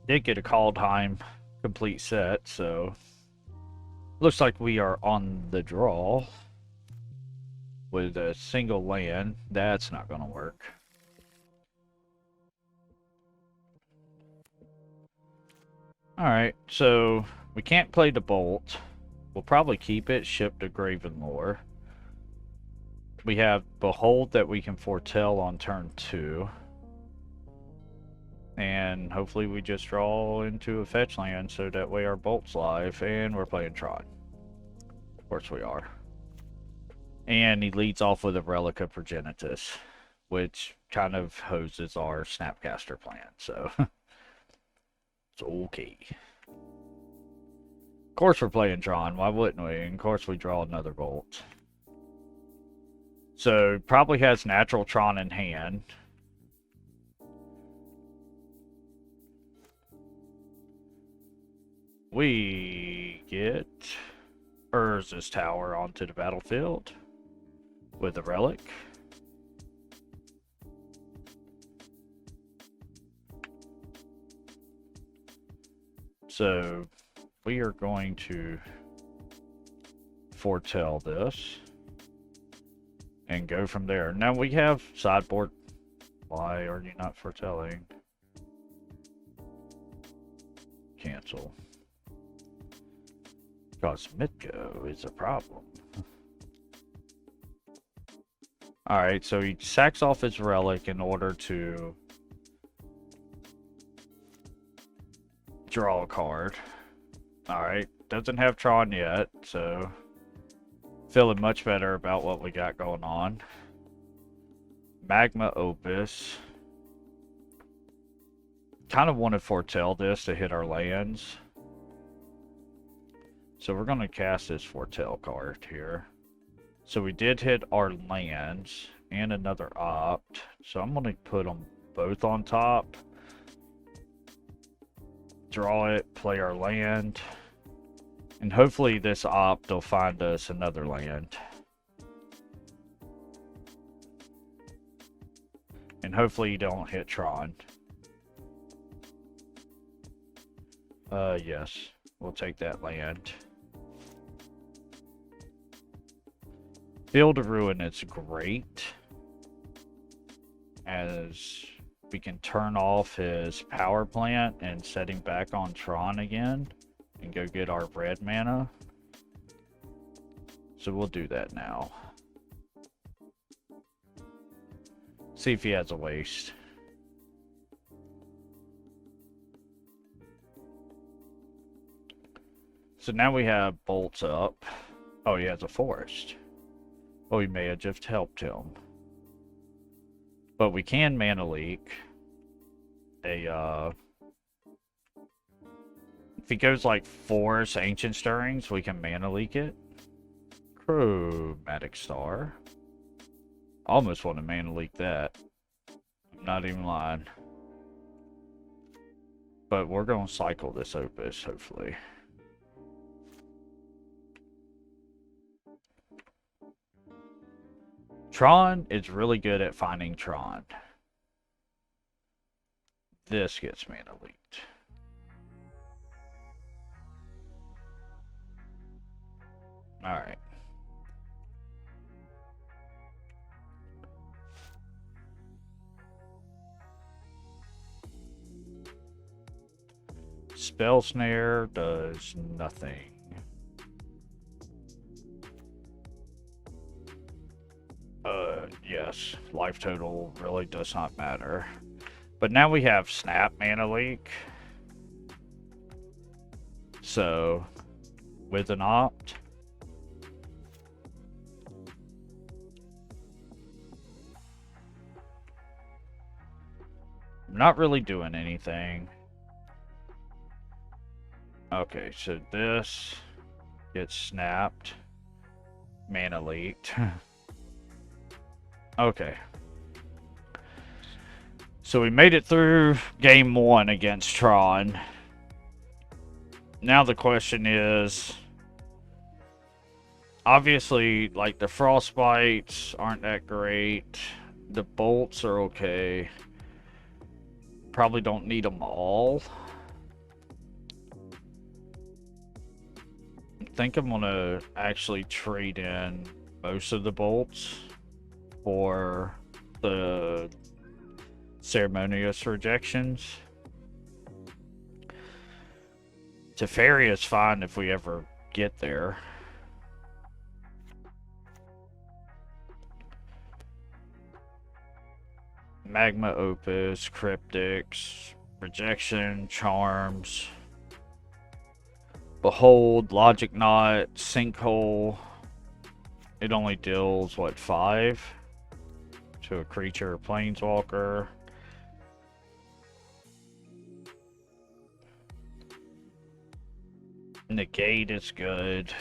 Did get a call time complete set, so looks like we are on the draw with a single land. That's not going to work. Alright, so we can't play the Bolt. We'll probably keep it, ship to Gravenlore. We have Behold that we can foretell on turn 2. And hopefully we just draw into a fetch land so that way our Bolt's live. And we're playing Tron. Of course we are. And he leads off with a Relic of Progenitus, which kind of hoses our Snapcaster plan, so it's okay. Of course we're playing Tron, why wouldn't we? And of course we draw another Bolt. So probably has natural Tron in hand. We get Urza's Tower onto the battlefield with a relic. So we are going to foretell this and go from there. Now we have sideboard. Why are you not foretelling? Cancel. Because Mitko is a problem. Alright, so he sacks off his relic in order to draw a card. Alright, doesn't have Tron yet, so feeling much better about what we got going on. Magma Opus. Kind of want to foretell this to hit our lands. So we're going to cast this foretell card here. So we did hit our lands and another opt. So I'm going to put them both on top. Draw it, play our land. And hopefully this opt will find us another land. And hopefully you don't hit Tron. Yes. We'll take that land. Field of Ruin is great, as we can turn off his power plant and set him back on Tron again and go get our red mana. So we'll do that now. See if he has a waste. So now we have bolts up. Oh, he has a forest. Oh, we may have just helped him. But we can mana leak a, if he goes like Forest Ancient Stirrings, we can mana leak it. Chromatic Star. Almost want to mana leak that. I'm not even lying. But we're going to cycle this Opus, hopefully. Tron is really good at finding Tron. This gets mana leaked. Alright. Spell Snare does nothing. Yes, life total really does not matter. But now we have Snap Mana Leak. So, with an opt, I'm not really doing anything. Okay, so this gets snapped. Mana leaked. Okay. So we made it through game 1 against Tron. Now the question is, obviously, like, the Frostbites aren't that great. The bolts are okay. Probably don't need them all. think I'm gonna actually trade in most of the bolts for the ceremonious rejections. Teferi is fine if we ever get there. Magma Opus, Cryptics, Rejection, Charms, Behold, Logic Knot, Sinkhole. It only deals, what, 5? To a creature or planeswalker. Negate is good.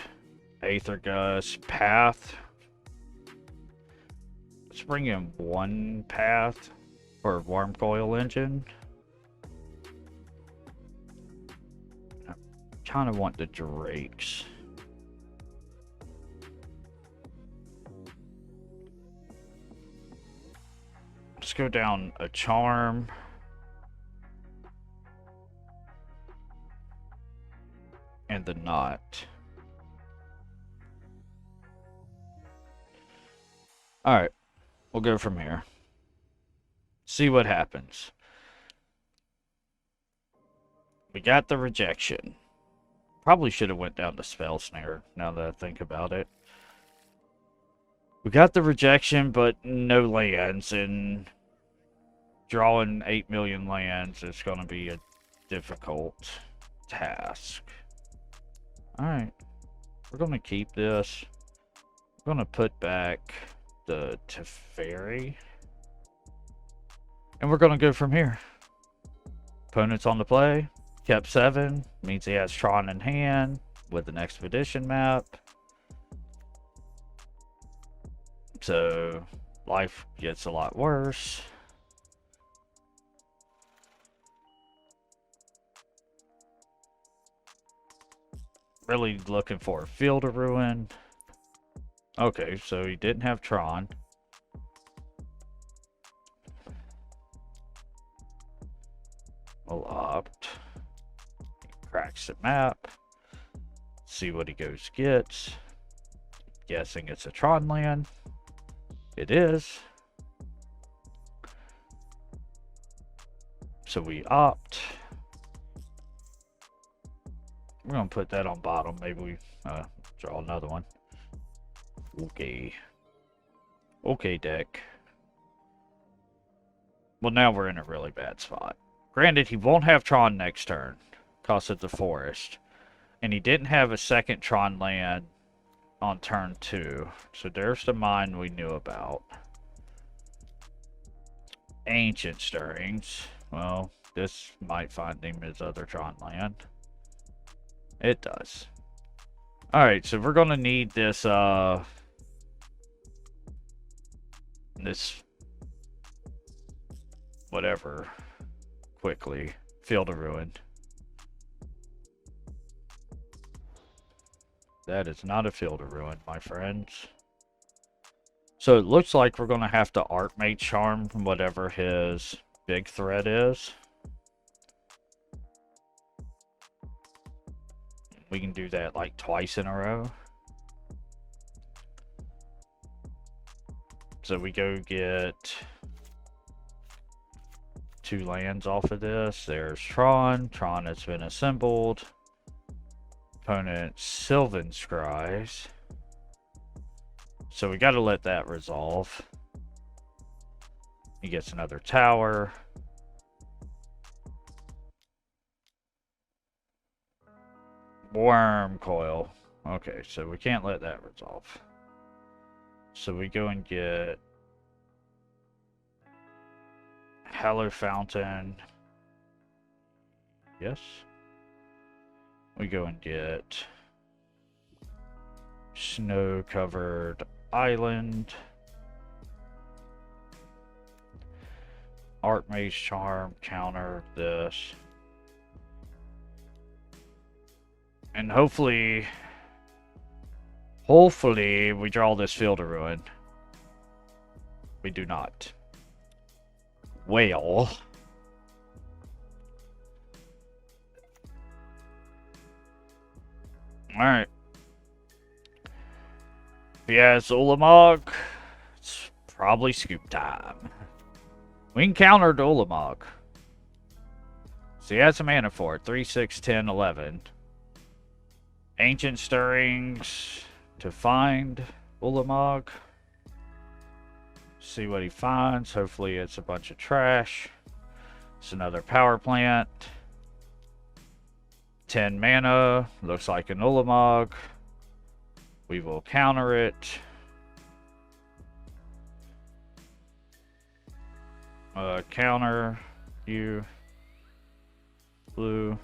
Aether Gust, Path. Let's bring in 1 Path for Worm Coil Engine. I kind of want the Drakes. Let's go down a Charm. And the Knot. Alright. We'll go from here. See what happens. We got the rejection. Probably should have went down to Spell Snare, now that I think about it. We got the rejection, but no lands, and drawing 8 million lands is going to be a difficult task. Alright. We're going to keep this. We're going to put back the Teferi. And we're going to go from here. Opponent's on the play. Kept 7. Means he has Tron in hand with an Expedition map. So life gets a lot worse. Really looking for a Field of Ruin. Okay, so he didn't have Tron. We'll opt. Cracks the map. See what he goes gets. Guessing it's a Tron land. It is. So we opt. We're going to put that on bottom. Maybe we draw another one. Okay. Okay, deck. Well, now we're in a really bad spot. Granted, he won't have Tron next turn, because of the forest. And he didn't have a second Tron land on turn 2. So there's the mine we knew about. Ancient Stirrings. Well, this might find him his other Tron land. It does. Alright, so we're going to need this, this whatever quickly. Field of Ruin. That is not a Field of Ruin, my friends. So it looks like we're going to have to Artmate Charm whatever his big threat is. We can do that like twice in a row. So we go get 2 lands off of this. There's Tron. Tron has been assembled. Opponent Sylvan Scries. So we got to let that resolve. He gets another tower. Worm Coil. Okay, so we can't let that resolve. So we go and get Hallow Fountain. Yes. We go and get Snow-Covered Island. Artmage Charm, counter this. And hopefully we draw this Field of Ruin. We do not. Whale. Alright. Yes, Ulamog. It's probably scoop time. We can counter the Ulamog. So he has a mana for it. 3, 6, 10, 11. Ancient Stirrings to find Ulamog. See what he finds. Hopefully it's a bunch of trash. It's another power plant. 10 mana. Looks like an Ulamog. We will counter it. Counter you. Blue.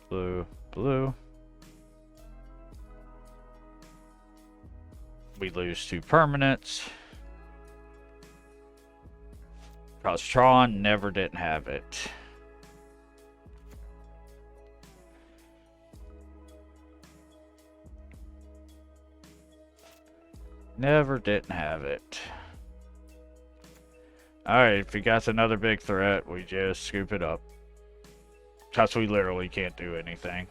Blue. Blue. We lose 2 permanents. Because Tron never didn't have it. Never didn't have it. Alright, if he got another big threat, we just scoop it up. Because we literally can't do anything.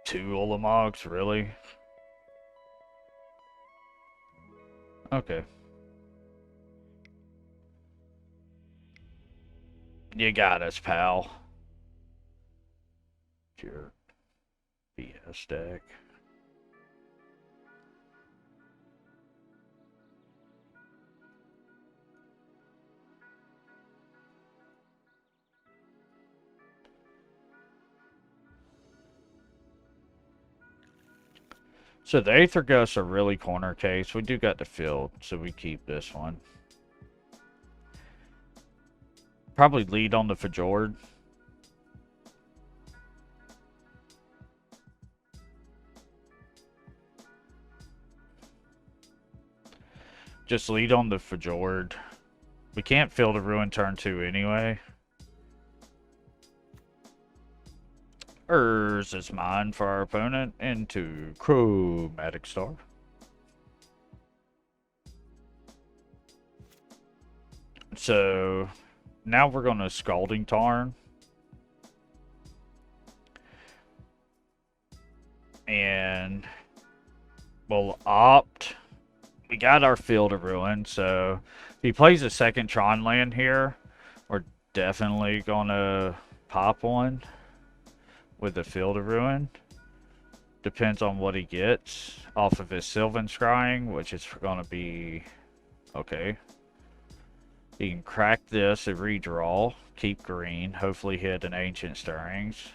Two Ulamogs, really? Okay. You got us, pal. Your BS deck. So the Aether Ghosts are really corner case. We do got the field, so we keep this one. Probably lead on the Fjord. Just lead on the Fjord. We can't Field of Ruin turn 2 anyway. Urz is mine for our opponent into Chromatic Star. So now we're going to Scalding Tarn. And we'll opt. We got our Field of Ruin, so if he plays a second Tron land here, we're definitely going to pop one with the Field of Ruin. Depends on what he gets off of his Sylvan Scrying, which is going to be okay. He can crack this and redraw, keep green, hopefully hit an Ancient Stirrings.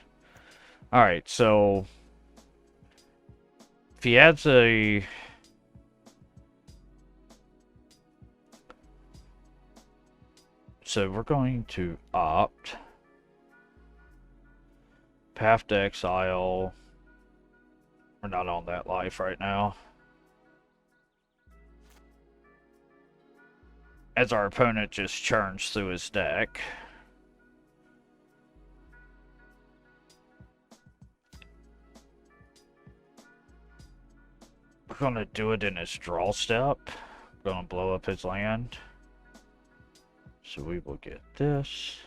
Alright, so if he adds a so we're going to opt Path to Exile. We're not on that life right now. As our opponent just churns through his deck. We're going to do it in his draw step. We're going to blow up his land. So we will get this.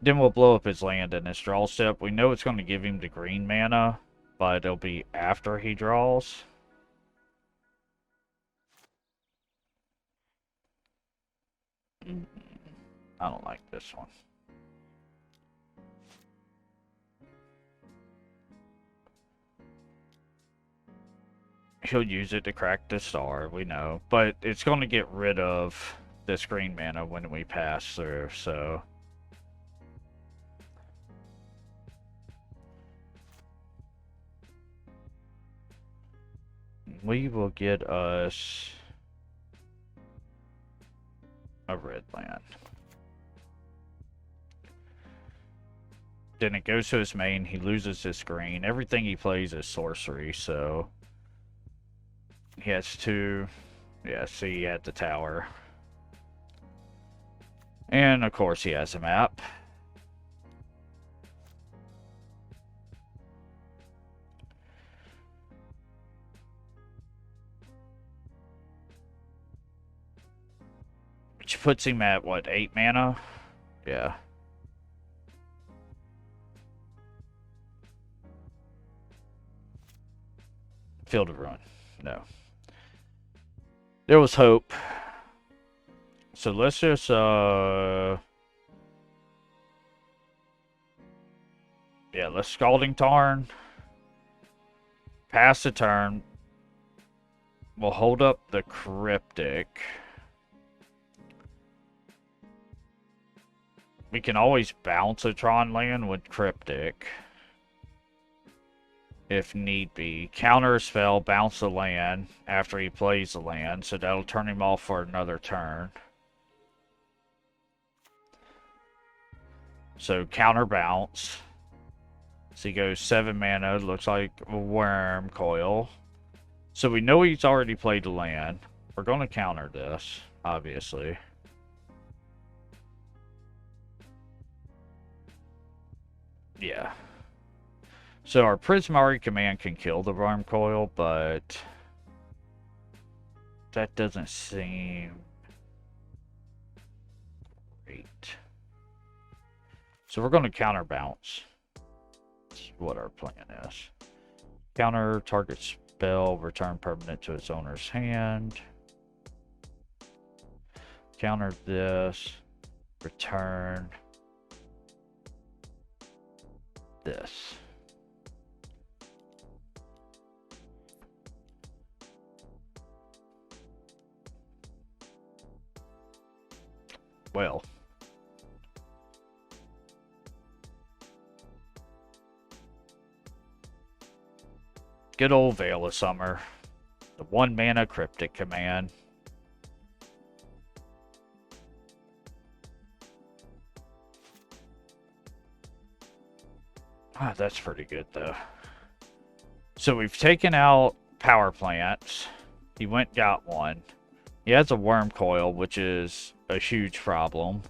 Then we'll blow up his land in his draw step. We know it's going to give him the green mana, but it'll be after he draws. I don't like this one. He'll use it to crack the star, we know. But it's going to get rid of this green mana when we pass through, so we will get us a red land. Then it goes to his main, he loses his green. Everything he plays is sorcery, so he has 2. Yeah, see, he had the tower. And of course he has a map. which puts him at, what, 8 mana? Yeah. Field of Ruin. No. There was hope. So let's just, yeah, let's Scalding Tarn. Pass the turn. We'll hold up the Cryptic. We can always bounce a Tron land with Cryptic. If need be. Counter a spell, bounce the land after he plays the land, so that'll turn him off for another turn. So counter bounce. So he goes 7 mana, looks like a Worm Coil. So we know he's already played the land. We're going to counter this, obviously. Yeah. So our Prismari command can kill the Worm Coil, but that doesn't seem great. So we're going to counterbounce. That's what our plan is. Counter target spell, return permanent to its owner's hand. Counter this, return this. Well, good old Veil of Summer. The 1 mana Cryptic command. Ah, that's pretty good though. So we've taken out power plants. He went got one. He has a Worm Coil, which is a huge problem.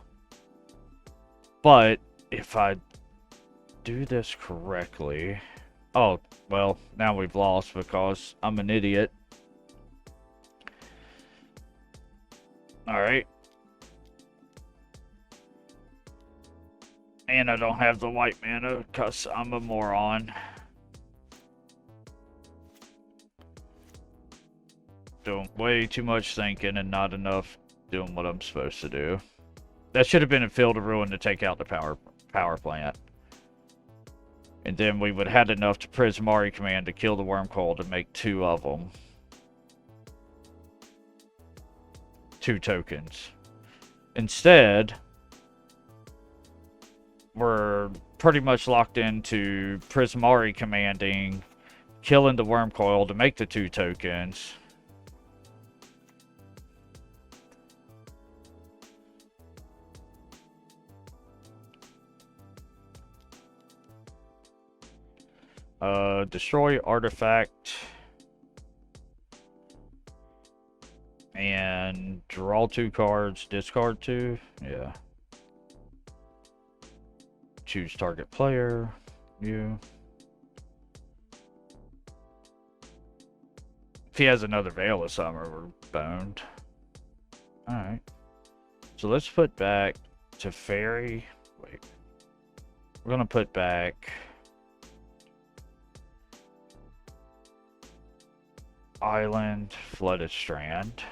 But if I do this correctly... Oh, well, now we've lost because I'm an idiot. Alright. And I don't have the white mana because I'm a moron. Doing way too much thinking and not enough doing what I'm supposed to do. That should have been a Field of Ruin to take out the power plant. And then we would have had enough to Prismari command to kill the Worm Coil to make 2 of them. 2 tokens. Instead, we're pretty much locked into Prismari commanding, killing the Worm Coil to make the 2 tokens. Destroy artifact. And draw 2 cards, discard 2. Yeah. Choose target player. You. If he has another Veil of Summer, we're boned. Alright. So let's put back to Fairy. Wait. We're gonna put back Island, Flooded Strand.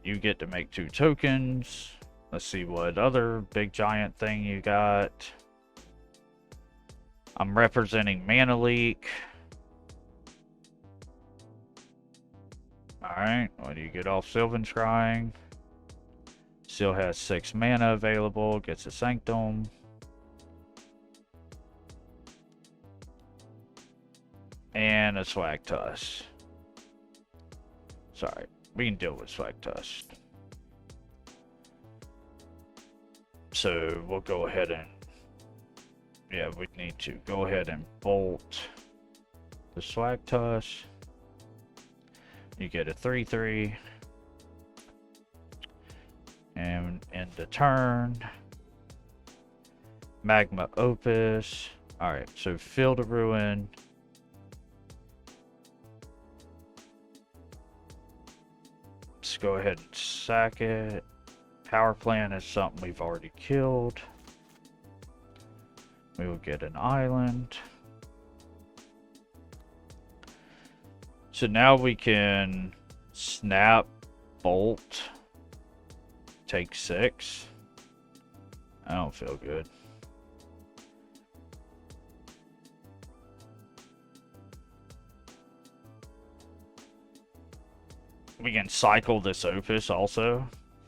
You get to make 2 tokens. Let's see what other big giant thing you got. I'm representing Mana Leak. Alright, what do you get off Sylvan Scrying? Still has 6 mana available, gets a Sanctum. And a Swag Tusk. Sorry, we can deal with Swag Tusk. So we'll go ahead and... Yeah, we need to go ahead and bolt the Swag Tusk. You get a 3/3. And end the turn. Magma Opus. Alright, so Field of Ruin. let's go ahead and sack it. Power plant is something we've already killed. We will get an island. So now we can snap, bolt, take 6. I don't feel good. We can cycle this Opus also.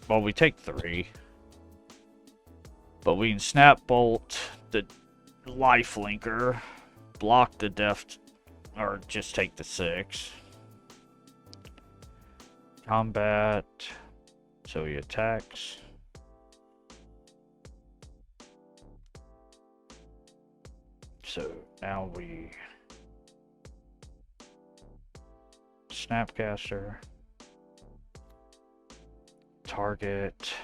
Well, we take 3. But we can snap, bolt the life linker, block the deft, or just take the 6. Combat, so he attacks. So now we Snapcaster, target,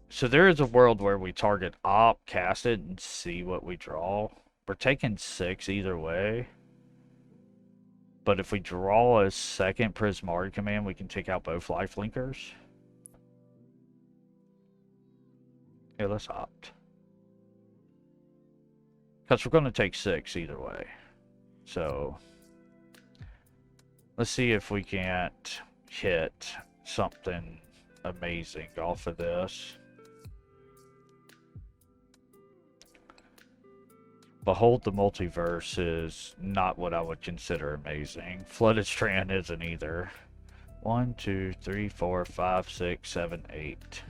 so there is a world where we target op, cast it, and see what we draw. We're taking 6 either way. But if we draw a second Prismari command, we can take out both life linkers. Yeah, let's opt. Because we're going to take 6 either way. So, let's see if we can't hit something amazing off of this. Behold the Multiverse is not what I would consider amazing. Flooded Strand isn't either. 1, 2, 3, 4, 5, 6, 7, 8.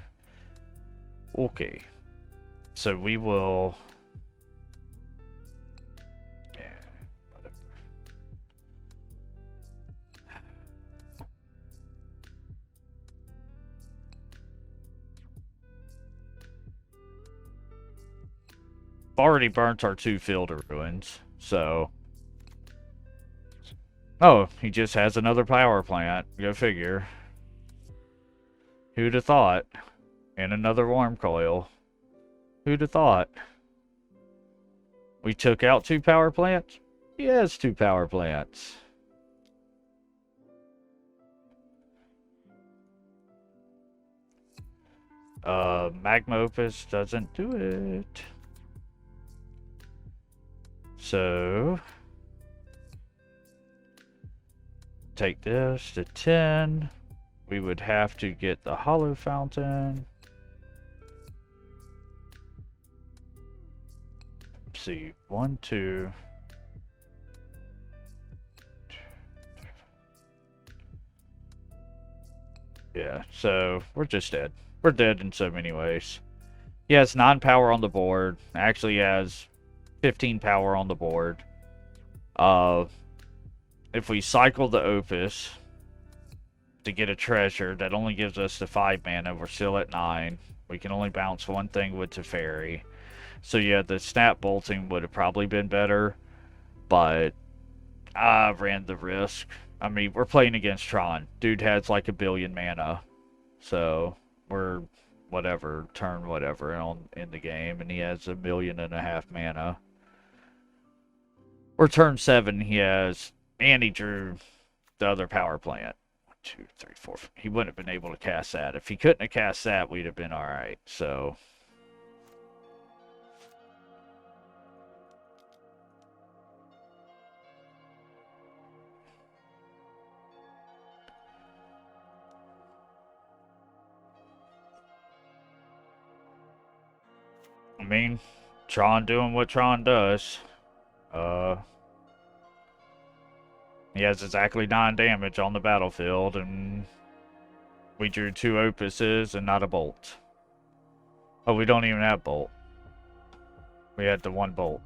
Okay. So we will... Yeah, whatever. Already burnt our 2 Field of Ruins, so... Oh, he just has another power plant. Go figure. Who'd have thought? And another Worm Coil. Who'd have thought? We took out 2 power plants? He has 2 power plants. Magma Opus doesn't do it. So, take this to 10. We would have to get the Hollow Fountain. Let's see, 1, 2. Yeah, so we're just dead. We're dead in so many ways. He has 9 power on the board. Actually has 15 power on the board. If we cycle the Opus to get a treasure, that only gives us the 5 mana. We're still at 9. We can only bounce one thing with Teferi. So yeah, the snap bolting would have probably been better, but I ran the risk. I mean, we're playing against Tron. Dude has like 1 billion mana. So we're whatever, turn whatever in the game, and he has 1.5 million mana. Or turn 7, he has, and he drew the other power plant. 1, 2, 3, 4. He wouldn't have been able to cast that. If he couldn't have cast that, we'd have been alright. So, I mean, Tron doing what Tron does. He has exactly 9 damage on the battlefield, and we drew 2 Opuses and not a bolt. Oh, we don't even have bolt. We had the 1 bolt.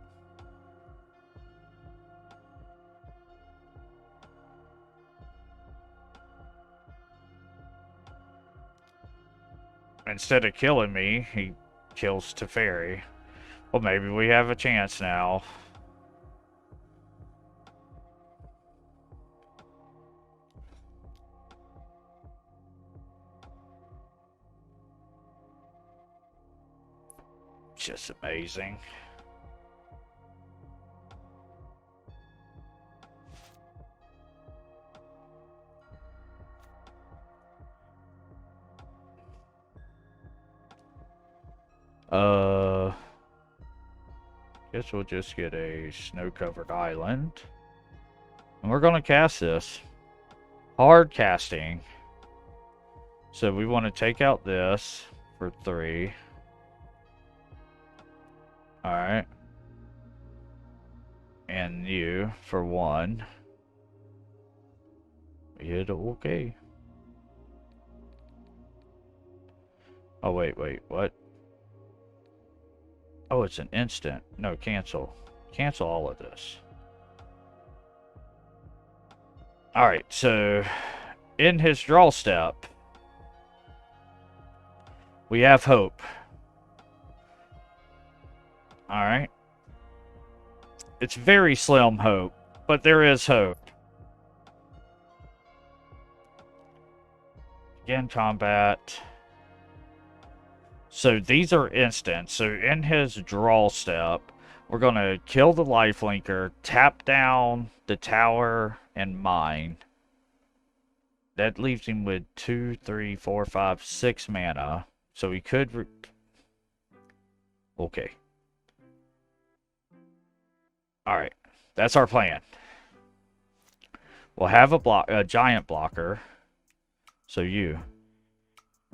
Instead of killing me, he kills Teferi. Well, maybe we have a chance now. Just amazing. Guess we'll just get a snow-covered island. And we're gonna cast this. Hard casting. So we want to take out this for 3. Alright. And you for 1. We hit okay. Oh, wait, what? Oh, it's an instant. No, cancel. Cancel all of this. Alright, so in his draw step, we have hope. Alright. It's very slim hope, but there is hope. Again, combat. So these are instant. So in his draw step, we're going to kill the lifelinker, tap down the tower, and mine. That leaves him with 2, 3, 4, 5, 6 mana. So he could... Okay. Alright. That's our plan. We'll have a giant blocker. So you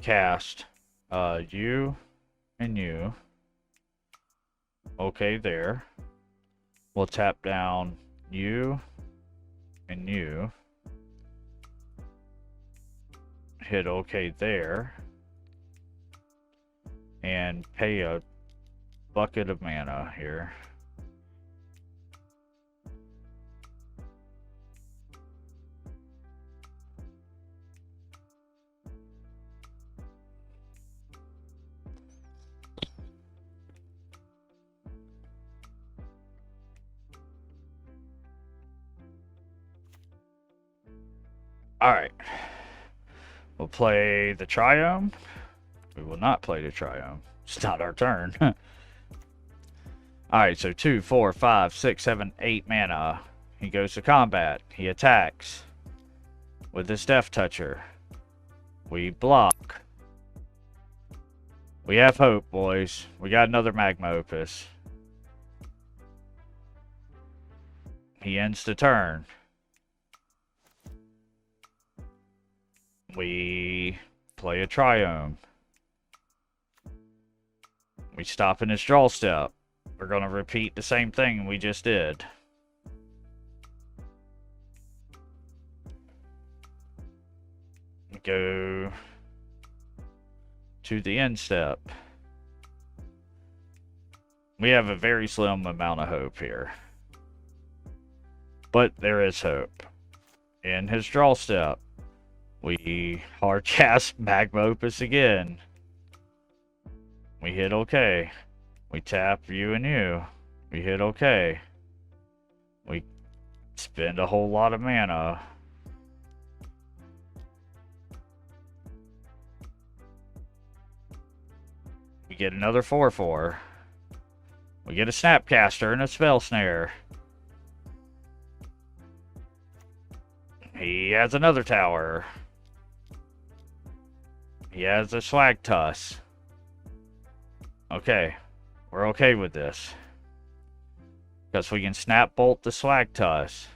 cast you and you. Okay, there. We'll tap down you and you. Hit okay there. And pay a bucket of mana here. Alright. We'll play the Triome. We will not play the Triome. It's not our turn. Alright, so 2, 4, 5, 6, 7, 8 mana. He goes to combat. He attacks with his Death Toucher. We block. We have hope, boys. We got another Magma Opus. He ends the turn. We play a Triome. We stop in his draw step. We're going to repeat the same thing we just did. Go to the end step. We have a very slim amount of hope here. But there is hope. In his draw step, we hard cast Magma Opus again. We hit okay. We tap you and you. We hit okay. We spend a whole lot of mana. We get another 4/4. We get a Snapcaster and a Spell Snare. He has another tower. He has a Swag Tusk. Okay. We're okay with this. Because we can Snap Bolt the Swag Tusk.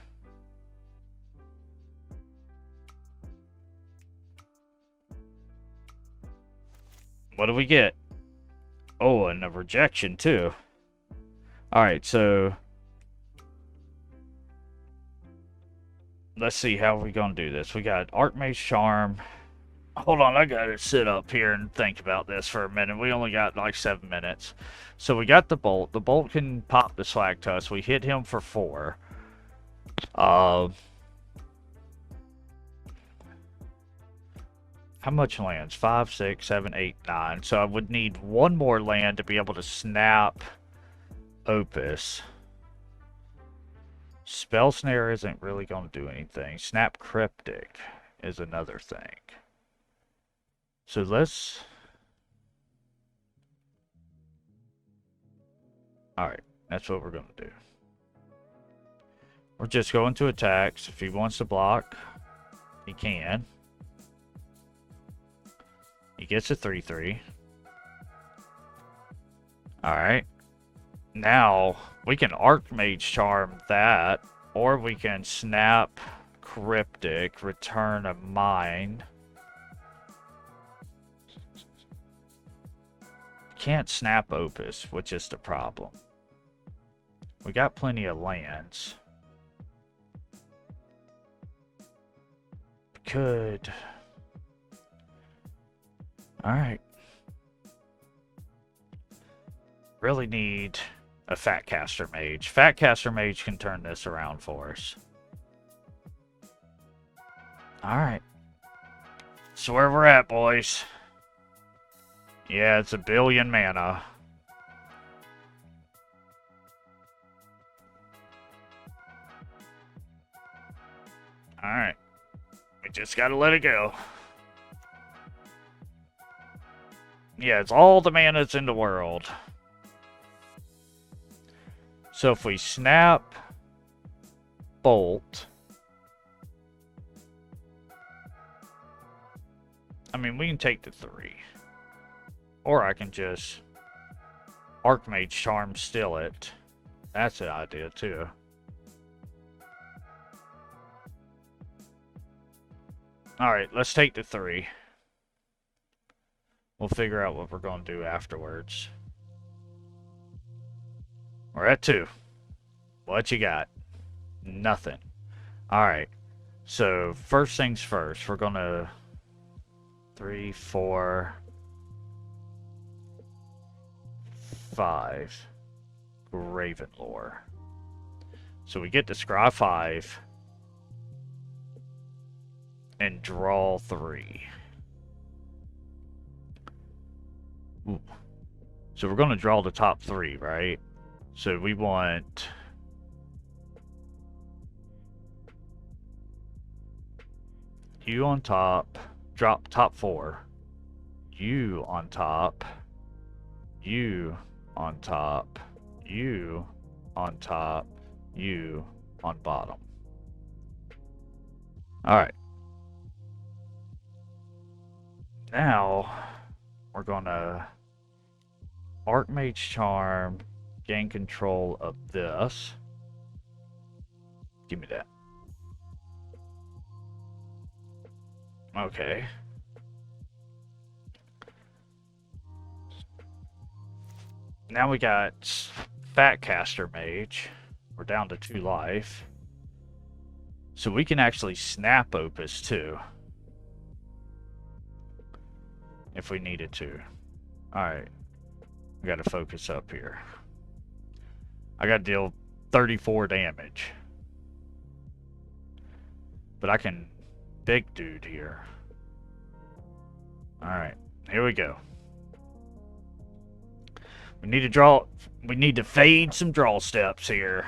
What do we get? Oh, and a rejection too. Alright, so let's see how we're gonna do this. We got Archmage Charm. Hold on, I gotta sit up here and think about this for a minute. We only got like 7 minutes. So we got the Bolt. The Bolt can pop the Swag Tusk. We hit him for 4. How much lands? 5, 6, 7, 8, 9. So I would need one more land to be able to snap Opus. Spell Snare isn't really going to do anything. Snap Cryptic is another thing. So let's... Alright, that's what we're going to do. We're just going to attacks. If he wants to block, he can. He gets a 3/3. Alright. Now, we can Archmage Charm that, or we can snap Cryptic, return a mine. Can't snap Opus, which is the problem. We got plenty of lands. Could. Alright. Really need a Fat Caster Mage. Fat Caster Mage can turn this around for us. Alright. So where we're at, boys. Yeah, it's 1 billion mana. Alright. We just gotta let it go. Yeah, it's all the mana that's in the world. So if we snap Bolt, I mean, we can take the 3. Or I can just Archmage Charm steal it. That's an idea too. Alright, let's take the 3. We'll figure out what we're going to do afterwards. We're at 2. What you got? Nothing. Alright. So, first things first. We're going to 3, 4, 5. Ravenlore. So we get to scry 5. And draw 3. Ooh. So we're going to draw the top 3, right? So we want you on top, drop top 4, you on top, you on top, you on top, you on bottom. Alright. Now, we're gonna Archmage Charm, gain control of this. Give me that. Okay. Now we got Fat Caster Mage. We're down to 2 life. So we can actually snap Opus too. If we needed to. Alright. We gotta focus up here. I gotta deal 34 damage. But I can big dude here. Alright. Here we go. We need to fade some draw steps here.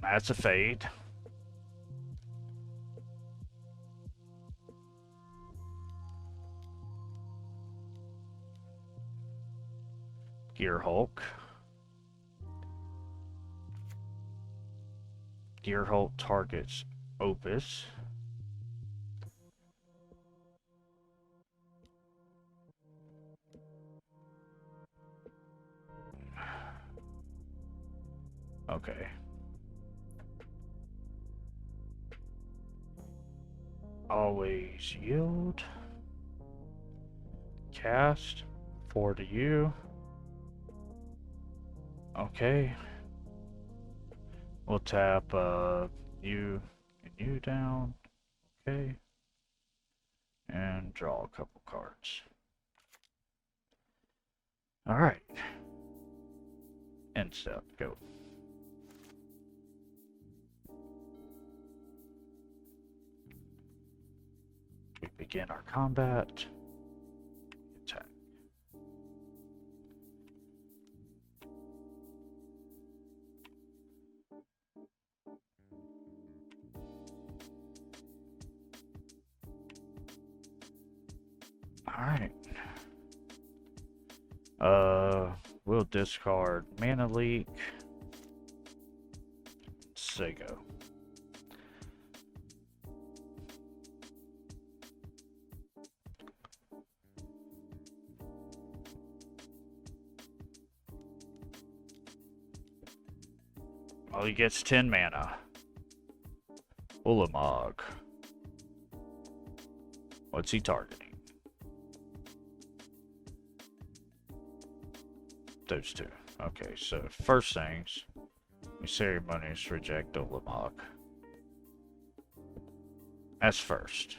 That's a fade. Gear Hulk. Gear Hulk targets Opus. Okay. Always yield. Cast. 4 to you. Okay. We'll tap you and you down. Okay. And draw a couple cards. Alright. End step. Go. We begin our combat. Attack. Alright. We'll discard Mana Leak. Sego. Oh, he gets 10 mana. Ulamog. What's he targeting? Those two. Okay, so first things, we ceremonious reject Ulamog. That's first.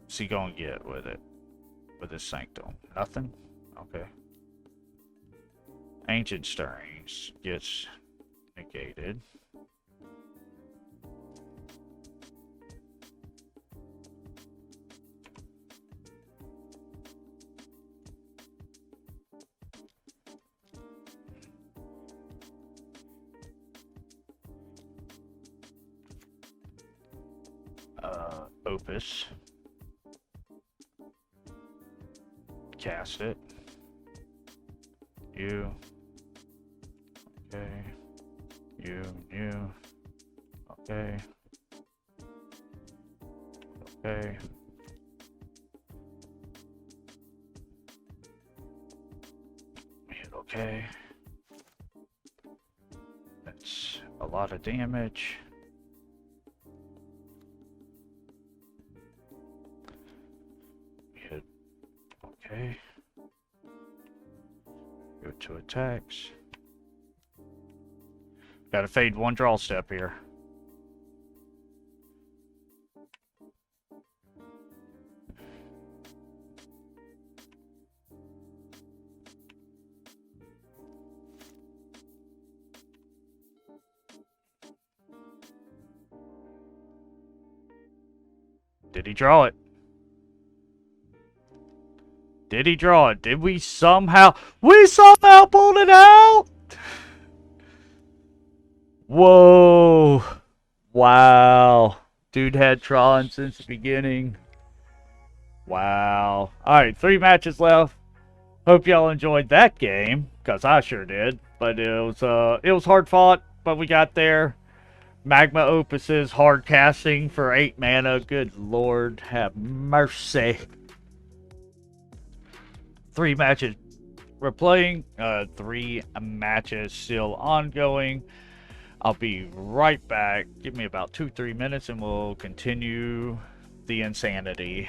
What's he gonna get with it? With his Sanctum? Nothing? Okay. Ancient Stirrings gets negated. Opus. Cast it. You. Okay. You. Okay. Okay. Hit okay. That's a lot of damage. Hit okay. Go to attacks. Gotta fade one draw step here. Did he draw it? Did he draw it? Did we somehow... We somehow pulled it out? Whoa. Wow. Dude had Tron since the beginning. Wow. Alright, 3 matches left. Hope y'all enjoyed that game, because I sure did. But it was hard fought, but we got there. Magma Opuses, hard casting for 8 mana. Good lord, have mercy. 3 matches we're playing. 3 matches still ongoing. I'll be right back. Give me about 2-3 minutes and we'll continue the insanity.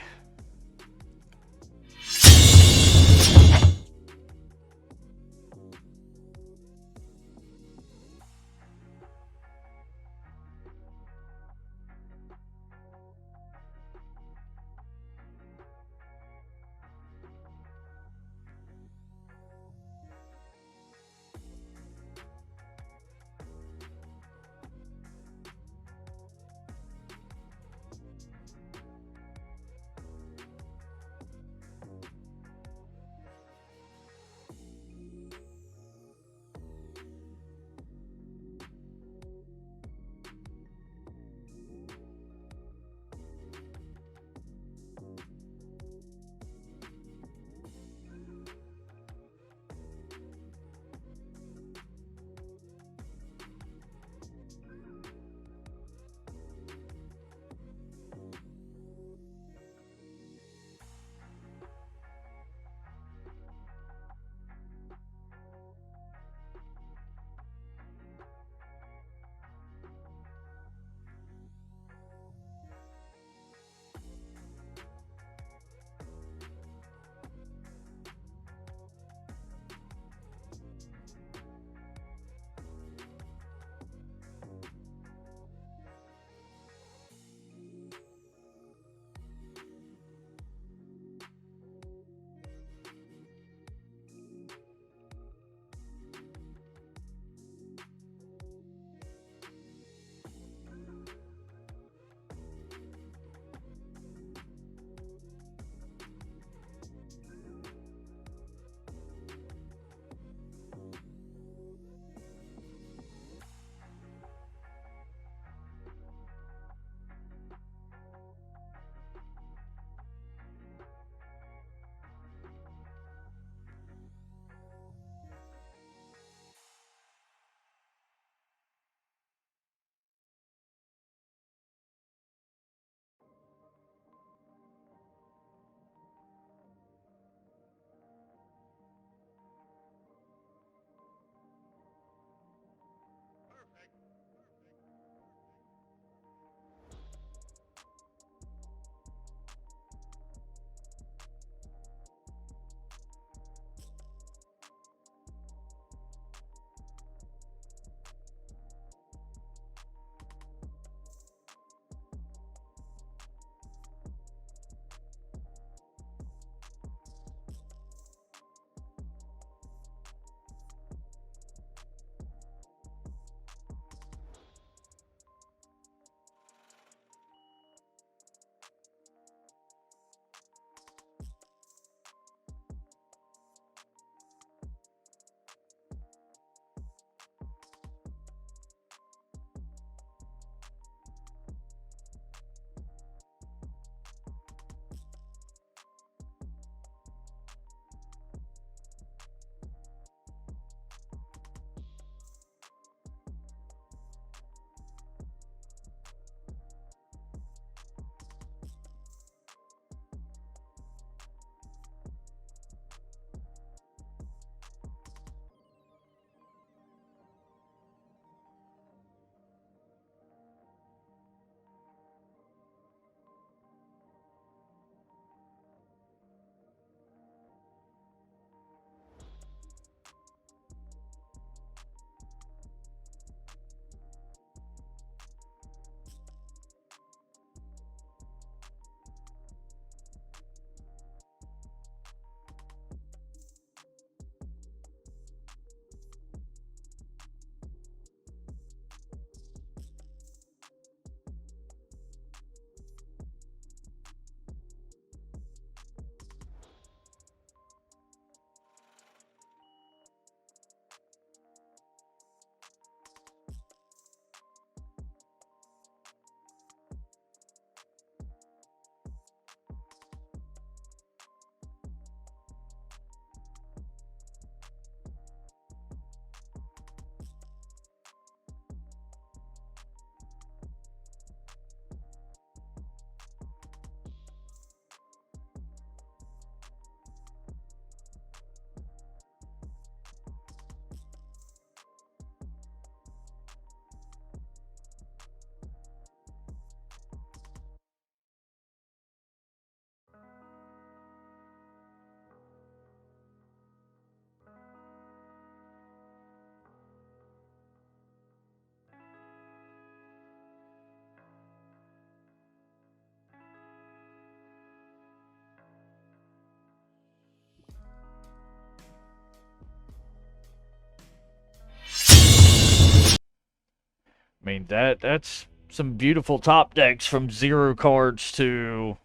mean, that's some beautiful top decks from 0 cards to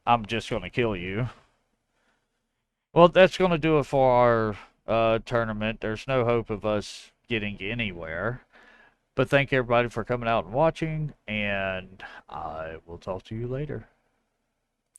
I'm just going to kill you. Well, that's going to do it for our tournament. There's no hope of us getting anywhere. But thank everybody for coming out and watching, and I will talk to you later.